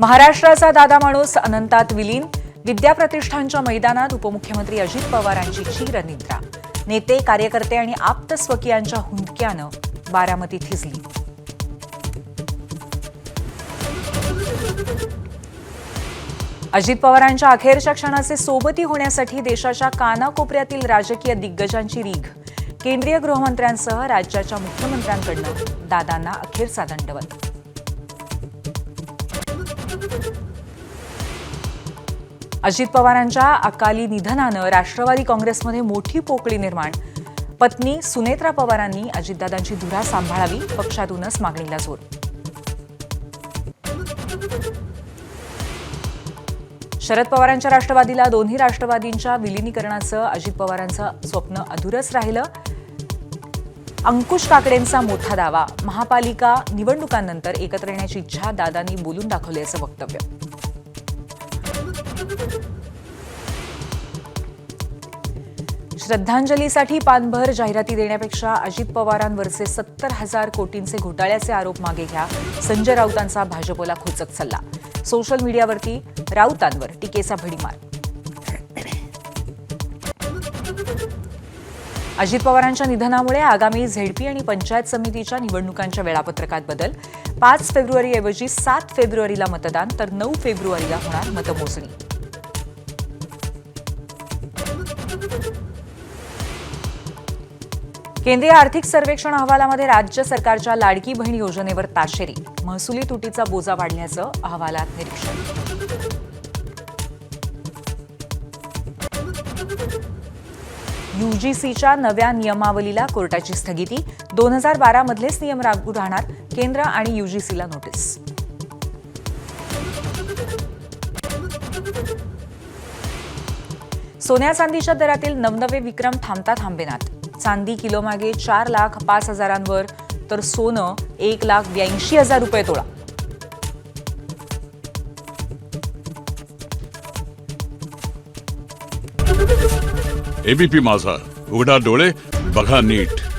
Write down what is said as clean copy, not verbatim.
महाराष्ट्राचा दादा माणूस अनंतात विलीन. विद्याप्रतिष्ठानच्या मैदानात उपमुख्यमंत्री अजित पवारांची चिरनिद्रा. नेते कार्यकर्ते आणि आप्त स्वकीयांच्या हुंदक्यानं बारामती थिजली. अजित पवारांच्या अखेरच्या क्षणाचे सोबती होण्यासाठी देशाच्या कानाकोपऱ्यातील राजकीय दिग्गजांची रीघ. केंद्रीय गृहमंत्र्यांसह राज्याच्या मुख्यमंत्र्यांकडून दादांना अखेरचा दंडवत. अजित पवारांच्या अकाली निधनानं राष्ट्रवादी काँग्रेसमध्ये मोठी पोकळी निर्माण. पत्नी सुनेत्रा पवारांनी अजितदादांची धुरा सांभाळावी, पक्षातूनच मागणीला जोर. शरद पवारांच्या राष्ट्रवादीला दोन्ही राष्ट्रवादींच्या विलिनीकरणाचं अजित पवारांचं स्वप्न अधुरच राहिलं. अंकुश काकडेंचा मोठा दावा. महापालिका निवडणुकांनंतर एकत्र येण्याची इच्छा दादांनी बोलून दाखवल्याचं वक्तव्य. श्रद्धांजलीसाठी पानभर जाहिराती देण्यापेक्षा अजित पवारांवरचे 70,000 कोटींचे घोटाळ्याचे आरोप मागे घ्या. संजय राऊतांचा भाजपला खोचक सल्ला. सोशल मीडियावरती राऊतांवर टीकेचा भडीमार. अजित पवारांच्या निधनामुळे आगामी झेडपी आणि पंचायत समितीच्या निवडणुकांच्या वेळापत्रकात बदल. 5 फेब्रुवारीऐवजी 7 फेब्रुवारीला मतदान तर 9 फेब्रुवारीला होणार मतमोजणी. केंद्रीय आर्थिक सर्वेक्षण अहवालामध्ये राज्य सरकारच्या लाडकी बहीण योजनेवर ताशेरी. महसुली तुटीचा बोजा वाढल्याचं अहवालात निरीक्षण. यूजीसीच्या नव्या नियमावलीला कोर्टाची स्थगिती. 2012 मधलेच नियम लागू राहणार. केंद्र आणि यूजीसीला नोटीस. सोन्या चांदीच्या दरातील नवनवे विक्रम थांबता थांबेनात. चांदी किलोमागे 4,05,000 तर सोनं 1,82,000 रुपये तोळा. एबीपी माझा, उघडा डोळे बघा नीट.